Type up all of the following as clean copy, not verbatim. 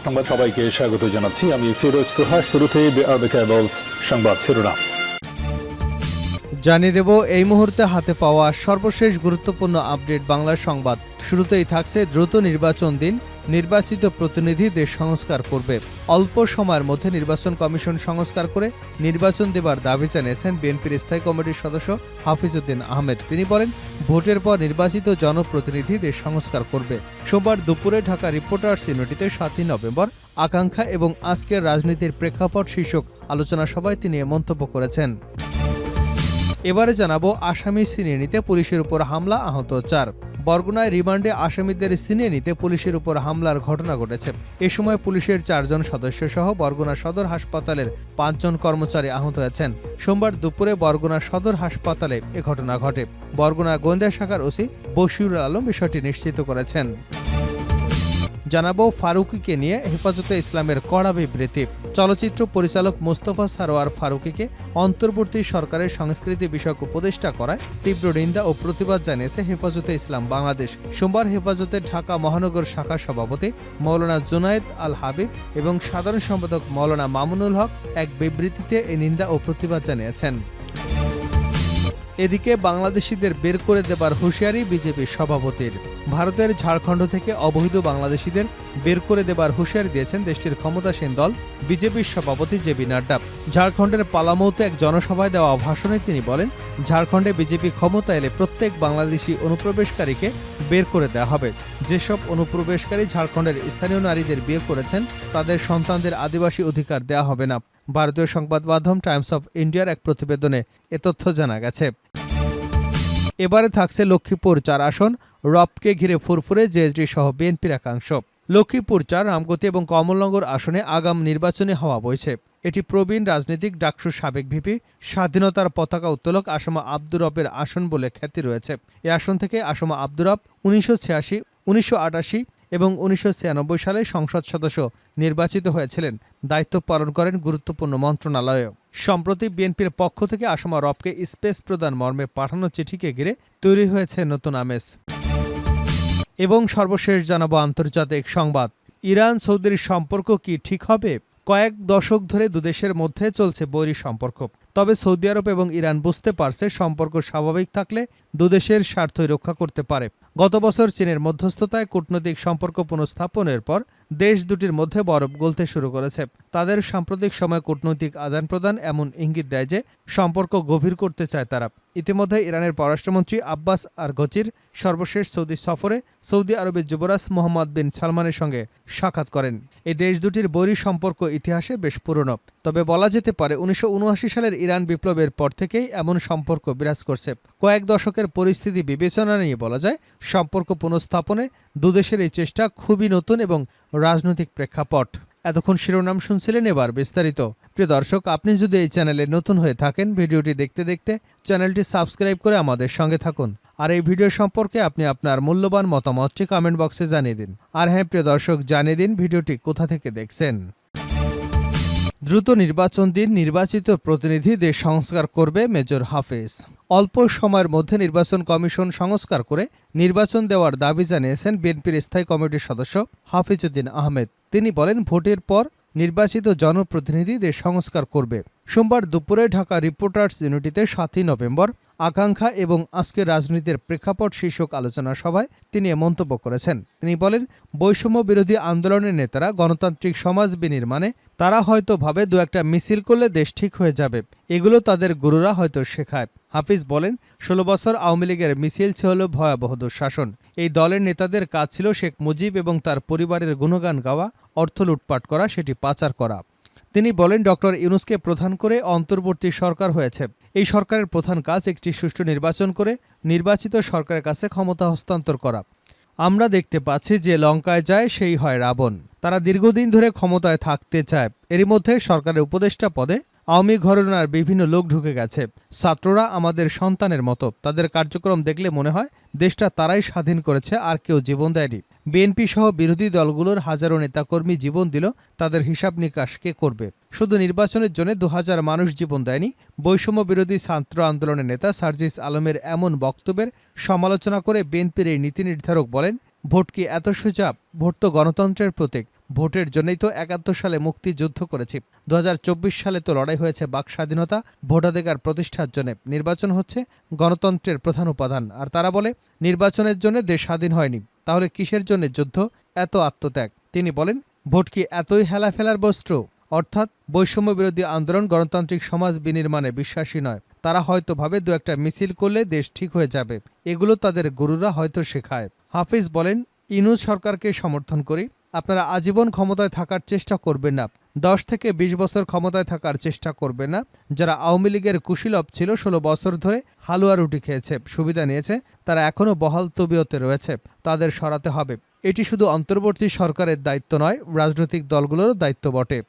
সংবাদ সবাইকে স্বাগত জানাচ্ছি। আমি ফিরোজ তোহা। শুরুতেই সংবাদ শিরোনাম জানিয়ে দেব এই মুহূর্তে হাতে পাওয়া সর্বশেষ গুরুত্বপূর্ণ আপডেট বাংলা সংবাদ। শুরুতেই থাকছে দ্রুত নির্বাচন দিন, নির্বাচিত প্রতিনিধি দেশ সংস্কার করবে। অল্প সময়ের মধ্যে নির্বাচন কমিশন সংস্কার করে নির্বাচন দেবার দাবি জানিয়েছেন বিএনপির স্থায়ী কমিটির সদস্য হাফিজউদ্দিন আহমেদ। তিনি বলেন, ভোটের পর নির্বাচিত জনপ্রতিনিধি দেশ সংস্কার করবে। সোমবার দুপুরে ঢাকা রিপোর্টার্স ইউনিটিতে 7 নভেম্বর আকাঙ্ক্ষা এবং আজকের রাজনীতির প্রেক্ষাপট শীর্ষক আলোচনা সভায় তিনি মন্তব্য করেছেন। এবারে জানাবো আসামি ছিনিয়ে নিতে পুলিশের উপর হামলা, আহত 4। বরগুনায় রিমান্ডে আসামিদের ছিনিয়ে নিতে পুলিশের উপর হামলার ঘটনা ঘটেছে। এ সময় পুলিশের 4 জন সদস্য সহ বরগুনা সদর হাসপাতালের 5 জন কর্মচারী আহত হয়েছেন। সোমবার দুপুরে বরগুনা সদর হাসপাতালে এ ঘটনা ঘটে। বরগুনা গোয়েন্দা শাখার ওসি বশিরুল আলম বিষয়টি নিশ্চিত করেছেন। জানাবো ফারুকীকে নিয়ে হেফাজতে ইসলামের কড়া বিবৃতি। চলচ্চিত্র পরিচালক মোস্তফা সারোয়ার ফারুকীকে অন্তর্বর্তী সরকারের সংস্কৃতি বিষয়ক উপদেষ্টা করায় তীব্র নিন্দা ও প্রতিবাদ জানিয়েছে হেফাজতে ইসলাম বাংলাদেশ। সোমবার হেফাজতের ঢাকা মহানগর শাখার সভাপতি মৌলানা জুনায়েদ আল হাবিব এবং সাধারণ সম্পাদক মৌলানা মামুনুল হক এক বিবৃতিতে এই নিন্দা ও প্রতিবাদ জানিয়েছেন। এদিকে বাংলাদেশিদের বের করে দেবার হুঁশিয়ারি বিজেপির সভাপতির। ভারতের ঝাড়খণ্ড থেকে অবৈধ বাংলাদেশিদের বের করে দেবার হুঁশিয়ারি দিয়েছেন দেশটির ক্ষমতাসীন দল বিজেপির সভাপতি জেপি নাড্ডা। ঝাড়খণ্ডের পালামৌতে এক জনসভায় দেওয়া ভাষণে তিনি বলেন, ঝাড়খণ্ডে বিজেপি ক্ষমতা এলে প্রত্যেক বাংলাদেশি অনুপ্রবেশকারীকে বের করে দেওয়া হবে। যেসব অনুপ্রবেশকারী ঝাড়খণ্ডের স্থানীয় নারীদের বিয়ে করেছেন তাদের সন্তানদের আদিবাসী অধিকার দেওয়া হবে না। ভারতীয় সংবাদ মাধ্যম টাইমস অফ ইন্ডিয়ার এক প্রতিবেদনে এ তথ্য জানা গেছে। এবারে থাকছে লক্ষ্মীপুর 4 আসন, রবকে ঘিরে ফুরফুরে জেএসডি সহ বিএনপির একাংশ। লক্ষ্মীপুর 4, রামগতি এবং কমলনগর আসনে আগাম নির্বাচনী হাওয়া বইছে। এটি প্রবীণ রাজনীতিক ডাকসুর সাবেক ভিপি, স্বাধীনতার পতাকা উত্তোলক আসমা আব্দুর রবের আসন বলে খ্যাতি রয়েছে। এই আসন থেকে আসমা আব্দুর রব 1986, 1988 এবং 1996 সালে সংসদ সদস্য নির্বাচিত হয়েছিলেন। দায়িত্ব পালন করেন গুরুত্বপূর্ণ মন্ত্রণালয়ে। সম্প্রতি বিএনপির পক্ষ থেকে আসমা রবকে স্পেস প্রদান মর্মে পাঠানো চিঠিকে ঘিরে তৈরি হয়েছে নতুন আমেজ। এবং সর্বশেষ জানাবো আন্তর্জাতিক সংবাদ। ইরান সৌদির সম্পর্ক কি ঠিক হবে? কয়েক দশক ধরে দুদেশের মধ্যে চলছে বৈরী সম্পর্ক। তবে সৌদি আরব এবং ইরান বুঝতে পারছে সম্পর্ক স্বাভাবিক থাকলে দুদেশের স্বার্থই রক্ষা করতে পারে। গত বছর চীনের মধ্যস্থতায় কূটনৈতিক সম্পর্ক পুনঃস্থাপনের পর দেশ দুটির মধ্যে বরফ গলতে শুরু করেছে। তাদের সাম্প্রতিক সময় কূটনৈতিক আদান প্রদান এমন ইঙ্গিত দেয় যে সম্পর্ক গভীর করতে চায় তারা। ইতিমধ্যে ইরানের পররাষ্ট্রমন্ত্রী আব্বাস আরগচির সর্বশেষ সৌদি সফরে সৌদি আরবের যুবরাজ মোহাম্মদ বিন সালমানের সঙ্গে সাক্ষাৎ করেন। এই দেশ দুটির বৈরী সম্পর্ক ইতিহাসে বেশ পুরনো। তবে বলা যেতে পারে 1979 সালের ইরান বিপ্লবের পর থেকেই এমন সম্পর্ক বিরাজ করছে। কয়েক দশকের পরিস্থিতি বিবেচনা নিয়ে বলা যায় সম্পর্ক পুনঃস্থাপনে দুদেশের এই চেষ্টা খুবই নতুন এবং রাজনৈতিক প্রেক্ষাপট। এতক্ষণ শিরোনাম শুনছিলেন, এবার বিস্তারিত। প্রিয় দর্শক, আপনি যদি এই চ্যানেলে নতুন হয়ে থাকেন, ভিডিওটি দেখতে দেখতে চ্যানেলটি সাবস্ক্রাইব করে আমাদের সঙ্গে থাকুন। আর এই ভিডিও সম্পর্কে আপনি আপনার মূল্যবান মতামতটি কমেন্ট বক্সে জানিয়ে দিন। আর হ্যাঁ প্রিয় দর্শক, জানিয়ে দিন ভিডিওটি কোথা থেকে দেখছেন। দ্রুত নির্বাচন দিন, নির্বাচিত প্রতিনিধি দেশ সংস্কার করবে মেজর হাফিজ। অল্প সময়ের মধ্যে নির্বাচন কমিশন সংস্কার করে নির্বাচন দেওয়ার দাবি জানিয়েছেন বিএনপির স্থায়ী কমিটির সদস্য হাফিজউদ্দিন আহমেদ। তিনি বলেন, ভোটের পর নির্বাচিত জনপ্রতিনিধি দেশ সংস্কার করবে। সোমবার দুপুরে ঢাকা রিপোর্টার্স ইউনিটিতে 7 নভেম্বর আকাঙ্ক্ষা এবং আজকের রাজনীতির প্রেক্ষাপট শীর্ষক আলোচনা সভায় তিনি মন্তব্য করেছেন। তিনি বলেন, বৈষম্য বিরোধী আন্দোলনের নেতারা গণতান্ত্রিক সমাজ বিনির্মাণে তারা হয়তো ভাবে 2-1টা মিছিল করলে দেশ ঠিক হয়ে যাবে। এগুলো তাদের গুরুরা হয়তো শেখায়। হাফিজ বলেন, 16 বছর আওয়ামী লীগের মিছিল ছিল ভয়াবহ দুঃশাসন। এই দলের নেতাদের কাজ ছিল শেখ মুজিব এবং তার পরিবারের গুণগান গাওয়া, অর্থ লুটপাট করা, সেটি পাচার করা। তিনি বলেন, ডক্টর ইউনূসকে প্রধান করে অন্তর্বর্তী সরকার হয়েছে। এই সরকারের প্রধান কাজ একটি সুষ্ঠু নির্বাচন করে নির্বাচিত সরকারের কাছে ক্ষমতা হস্তান্তর করা। আমরা দেখতে পাচ্ছি যে লঙ্কায় যায় সেই হয় রাবণ। তারা দীর্ঘদিন ধরে ক্ষমতায় থাকতে চায়। এরই মধ্যে সরকারের উপদেষ্টা পদে আওয়ামী ঘরানার বিভিন্ন লোক ঢুকে গেছে। ছাত্ররা আমাদের সন্তানের মতো, তাদের কার্যক্রম দেখলে মনে হয় দেশটা তারাই স্বাধীন করেছে, আর কেউ জীবন দেয়নি। বিএনপি সহ বিরোধী দলগুলোর হাজারো নেতাকর্মী জীবন দিল, তাদের হিসাব নিকাশ কে করবে? শুধু নির্বাচনের জন্য 2000 মানুষ জীবন দেয়নি। বৈষম্য বিরোধী ছাত্র আন্দোলনের নেতা সার্জিস আলমের এমন বক্তব্যের সমালোচনা করে বিএনপির এই নীতি নির্ধারক বলেন, ভোট কি এত সোজা? ভোট তো গণতন্ত্রের প্রতীক। ভোটের জন্যই তো ৭১ সালে মুক্তিযুদ্ধ করেছি, ২০২৪ সালে তো লড়াই হয়েছে বাক স্বাধীনতা, ভোটাধিকার প্রতিষ্ঠার জন্য। নির্বাচন হচ্ছে গণতন্ত্রের প্রধান উপাদান, আর তারা বলে নির্বাচনের জন্য দেশ স্বাধীন হয়নি। তাহলে কিসের জন্য যুদ্ধ, এত আত্মত্যাগ? তিনি বলেন, ভোট কি এতই হেলাফেলার বস্ত্র? অর্থাৎ বৈষম্য বিরোধী আন্দোলন গণতান্ত্রিক সমাজ বিনির্মাণে বিশ্বাসী নয়। তারা হয়তো ভাবে দু একটা মিছিল করলে দেশ ঠিক হয়ে যাবে, এগুলো তাদের গুরুরা হয়তো শেখায়। হাফিজ বলেন, ইউনূস সরকারকে সমর্থন করি। আপনারা আজীবন ক্ষমতায় থাকার চেষ্টা করবেন না, 10 থেকে 20 বছর ক্ষমতায় থাকার চেষ্টা করবেন না। যারা আওয়ামী লীগের কুশীলব ছিল, 16 বছর ধরে হালুয়া রুটি খেয়েছে, সুবিধা নিয়েছে, তারা এখনও বহাল তবিয়তে রয়েছে, তাদের সরাতে হবে। এটি শুধু অন্তর্বর্তী সরকারের দায়িত্ব নয়, রাজনৈতিক দলগুলোরও দায়িত্ব বটে।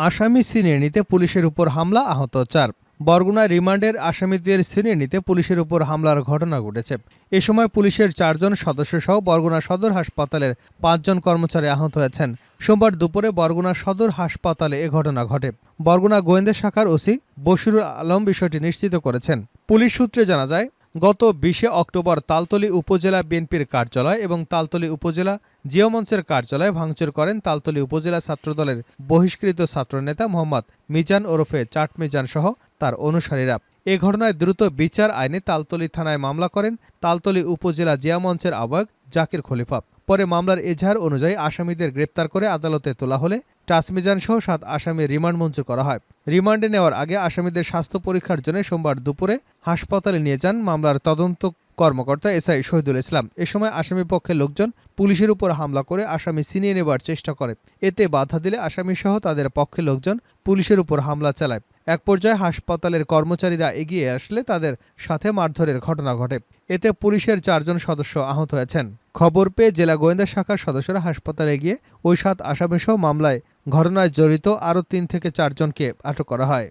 আসামি ছিনিয়ে নিতে পুলিশের উপর হামলা, আহত 4। বরগুনায় রিমান্ডের আসামিদের ছিনিয়ে নিতে পুলিশের উপর হামলার ঘটনা ঘটেছে। এ সময় পুলিশের 4 জন সদস্যসহ বরগুনা সদর হাসপাতালের 5 জন কর্মচারী আহত হয়েছেন। সোমবার দুপুরে বরগুনা সদর হাসপাতালে এ ঘটনা ঘটে। বরগুনা গোয়েন্দা শাখার ওসি বশিরুল আলম বিষয়টি নিশ্চিত করেছেন। পুলিশ সূত্রে জানা যায়, গত 20 অক্টোবর তালতলী উপজেলা বিএনপির কার্যালয় এবং তালতলী উপজেলা জিয়া মঞ্চের কার্যালয়ে ভাঙচুর করেন তালতলী উপজেলা ছাত্রদলের বহিষ্কৃত ছাত্রনেতা মোহাম্মদ মিজান ওরফে চাট মিজান সহ তার অনুসারীরা। এ ঘটনায় দ্রুত বিচার আইনে তালতলী থানায় মামলা করেন তালতলী উপজেলা জিয়া মঞ্চের আহ্বায়ক জাকির খলিফা। পরে মামলার এজাহার অনুযায়ী আসামিদের গ্রেপ্তার করে আদালতে তোলা হলে টাসমিজান সহ 7 আসামির রিমান্ড মঞ্জুর করা হয়। রিমান্ডে নেওয়ার আগে আসামিদের স্বাস্থ্য পরীক্ষার জন্য সোমবার দুপুরে হাসপাতালে নিয়ে যান মামলার তদন্ত কর্মকর্তা এসআই শহীদুল ইসলাম। এ সময় আসামি পক্ষের লোকজন পুলিশের উপর হামলা করে আসামি ছিনিয়ে নেবার চেষ্টা করে। এতে বাধা দিলে আসামিসহ তাদের পক্ষের লোকজন পুলিশের উপর হামলা চালায়। এক পর্যায়ে হাসপাতালের কর্মচারীরা এগিয়ে আসলে তাদের সাথে মারধরের ঘটনা ঘটে। এতে পুলিশের 4 জন সদস্য আহত হয়েছেন। খবর পেয়ে জেলা গোয়েন্দা শাখার সদস্যরা হাসপাতালে গিয়ে ওই 7 আসামিসহ মামলায় ঘটনায় জড়িত আরও 3 থেকে 4 জনকে আটক করা হয়।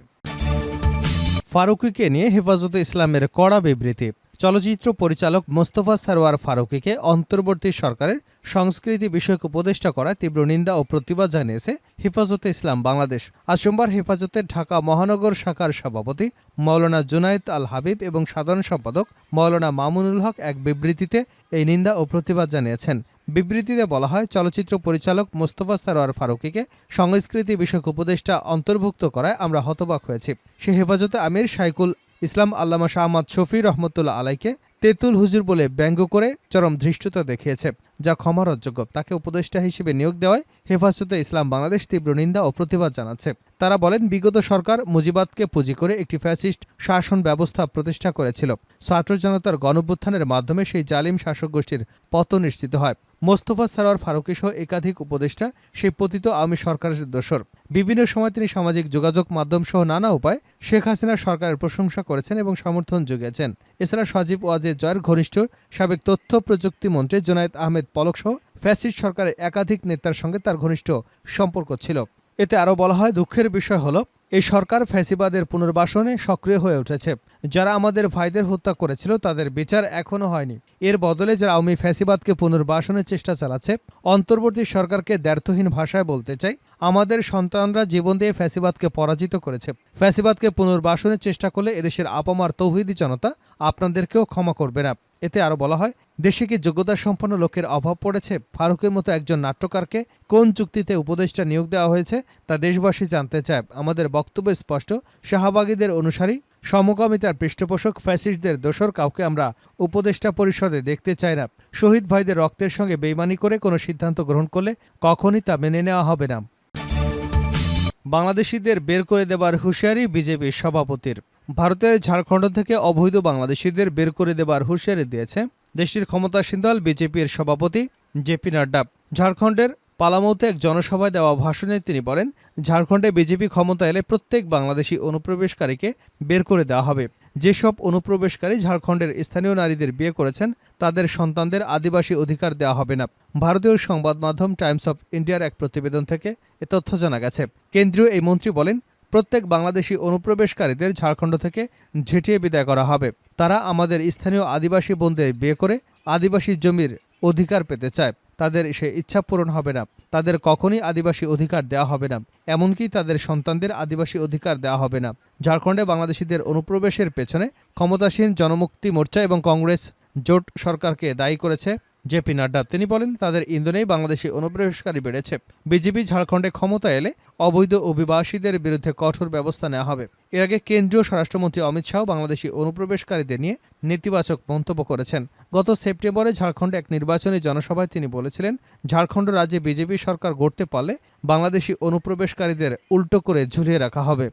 ফারুকীকে নিয়ে হেফাজতে ইসলামের কড়া বিবৃতি। চলচ্চিত্র পরিচালক মোস্তফা সরওয়ার ফারুকীকে অন্তর্বর্তী সরকারের সংস্কৃতি বিষয়ক উপদেষ্টা করায় তীব্র নিন্দা ও প্রতিবাদ জানিয়েছে হেফাজতে ইসলাম বাংলাদেশ। আজ সোমবার হেফাজতের ঢাকা মহানগর শাখার সভাপতি মাওলানা জুনায়েদ আল হাবিব এবং সাধারণ সম্পাদক মাওলানা মামুনুল হক এক বিবৃতিতে এই নিন্দা ও প্রতিবাদ জানিয়েছেন। বিবৃতিতে বলা হয়, চলচ্চিত্র পরিচালক মোস্তফা সরওয়ার ফারুকীকে সংস্কৃতি বিষয়ক উপদেষ্টা অন্তর্ভুক্ত করায় আমরা হতবাক হয়েছি। সে হেফাজতে আমির শাইকুল ইসলাম আল্লামা শাহ আহমদ শফি রহমতুল্লাহ আলাইকে তেতুল হুজুর বলে ব্যঙ্গ করে চরম ধৃষ্টতা দেখিয়েছে, যা ক্ষমার অযোগ্য। তাকে উপদেষ্টা হিসেবে নিয়োগ দেওয়ায় হেফাজতে ইসলাম বাংলাদেশ তীব্র নিন্দা ও প্রতিবাদ জানাচ্ছে। তারা বলেন, বিগত সরকার মুজিবাদকে পুঁজি করে একটি ফ্যাসিস্ট শাসন ব্যবস্থা প্রতিষ্ঠা করেছিল। ছাত্র জনতার গণঅভ্যুত্থানের মাধ্যমে সেই জালিম শাসক গোষ্ঠীর পতন নিশ্চিত হয়। মোস্তফা সরওয়ার ফারুকী সহ একাধিক উপদেষ্টা সেই পতিত আওয়ামী সরকারের দোসর। বিভিন্ন সময় তিনি সামাজিক যোগাযোগ মাধ্যম সহ নানা উপায়ে শেখ হাসিনার সরকারের প্রশংসা করেছেন এবং সমর্থন জুগিয়েছেন। এছাড়া সজীব ওয়াজেদ জয়ের ঘনিষ্ঠ সাবেক তথ্য প্রযুক্তি মন্ত্রী জুনায়েদ আহমেদ পলক সহ ফ্যাসিস্ট সরকারের একাধিক নেতার সঙ্গে তার ঘনিষ্ঠ সম্পর্ক ছিল। এতে আরও বলা হয়, দুঃখের বিষয় হলো এই সরকার ফ্যাসিবাদের পুনর্বাসনে সক্রিয় হয়ে উঠেছে। যারা আমাদের ভাইদের হত্যা করেছিল তাদের বিচার এখনও হয়নি। এর বদলে যারা আওয়ামী ফ্যাসিবাদকে পুনর্বাসনের চেষ্টা চালাচ্ছে, অন্তর্বর্তী সরকারকে দ্ব্যর্থহীন ভাষায় বলতে চাই, আমাদের সন্তানরা জীবন দিয়ে ফ্যাসিবাদকে পরাজিত করেছে। ফ্যাসিবাদকে পুনর্বাসনের চেষ্টা করলে এদেশের আপামার তৌহিদি জনতা আপনাদেরকেও ক্ষমা করবে না। এতে আরও বলা হয়, দেশে কি যোগ্যতা সম্পন্ন লোকের অভাব পড়েছে? ফারুকের মতো একজন নাট্যকারকে কোন চুক্তিতে উপদেষ্টা নিয়োগ দেওয়া হয়েছে তা দেশবাসী জানতে চায়। আমাদের বক্তব্য স্পষ্ট, শাহবাগীদের অনুসারী, সমকামিতার পৃষ্ঠপোষক, ফ্যাসিস্টদের দোসর কাউকে আমরা উপদেষ্টা পরিষদে দেখতে চাই না। শহীদ ভাইদের রক্তের সঙ্গে বেইমানি করে কোনো সিদ্ধান্ত গ্রহণ করলে কখনই তা মেনে নেওয়া হবে না। বাংলাদেশিদের বের করে দেবার হুঁশিয়ারি বিজেপির সভাপতির। ভারতের ঝাড়খণ্ড থেকে অবৈধ বাংলাদেশিদের বের করে দেবার হুঁশিয়ারি দিয়েছে দেশটির ক্ষমতাসীন দল বিজেপির সভাপতি জেপি নাড্ডা। ঝাড়খণ্ডের পালামৌতে এক জনসভায় দেওয়া ভাষণে তিনি বলেন, ঝাড়খণ্ডে বিজেপি ক্ষমতা এলে প্রত্যেক বাংলাদেশি অনুপ্রবেশকারীকে বের করে দেওয়া হবে। যেসব অনুপ্রবেশকারী ঝাড়খণ্ডের স্থানীয় নারীদের বিয়ে করেছেন তাদের সন্তানদের আদিবাসী অধিকার দেওয়া হবে না। ভারতীয় সংবাদ মাধ্যম টাইমস অফ ইন্ডিয়ার এক প্রতিবেদন থেকে এ তথ্য জানা গেছে। কেন্দ্রীয় এই মন্ত্রী বলেন, প্রত্যেক বাংলাদেশি অনুপ্রবেশকারীদের ঝাড়খণ্ড থেকে ঝেঁটিয়ে বিদায় করা হবে। তারা আমাদের স্থানীয় আদিবাসী বোনদের বিয়ে করে আদিবাসী জমির অধিকার পেতে চায়। তাদের সে ইচ্ছা পূরণ হবে না। তাদের কখনই আদিবাসী অধিকার দেওয়া হবে না, এমনকি তাদের সন্তানদের আদিবাসী অধিকার দেওয়া হবে না। ঝাড়খণ্ডে বাংলাদেশিদের অনুপ্রবেশের পেছনে ক্ষমতাসীন জনমুক্তি মোর্চা এবং কংগ্রেস জোট সরকারকে দায়ী করেছে জেপি নাড্ডা। তিনি বলেন, তাদের ইন্ধনেই বাংলাদেশি অনুপ্রবেশকারী বেড়েছে। বিজেপি ঝাড়খণ্ডে ক্ষমতা এলে অবৈধ অভিবাসীদের বিরুদ্ধে কঠোর ব্যবস্থা নেওয়া হবে। এর আগে কেন্দ্রীয় স্বরাষ্ট্রমন্ত্রী অমিত শাহ বাংলাদেশি অনুপ্রবেশকারীদের নিয়ে নেতিবাচক মন্তব্য করেছেন। গত সেপ্টেম্বরে ঝাড়খণ্ডে এক নির্বাচনী জনসভায় তিনি বলেছিলেন, ঝাড়খণ্ড রাজ্যে বিজেপি সরকার গড়তে পারলে বাংলাদেশি অনুপ্রবেশকারীদের উল্টো করে ঝুলিয়ে রাখা হবে।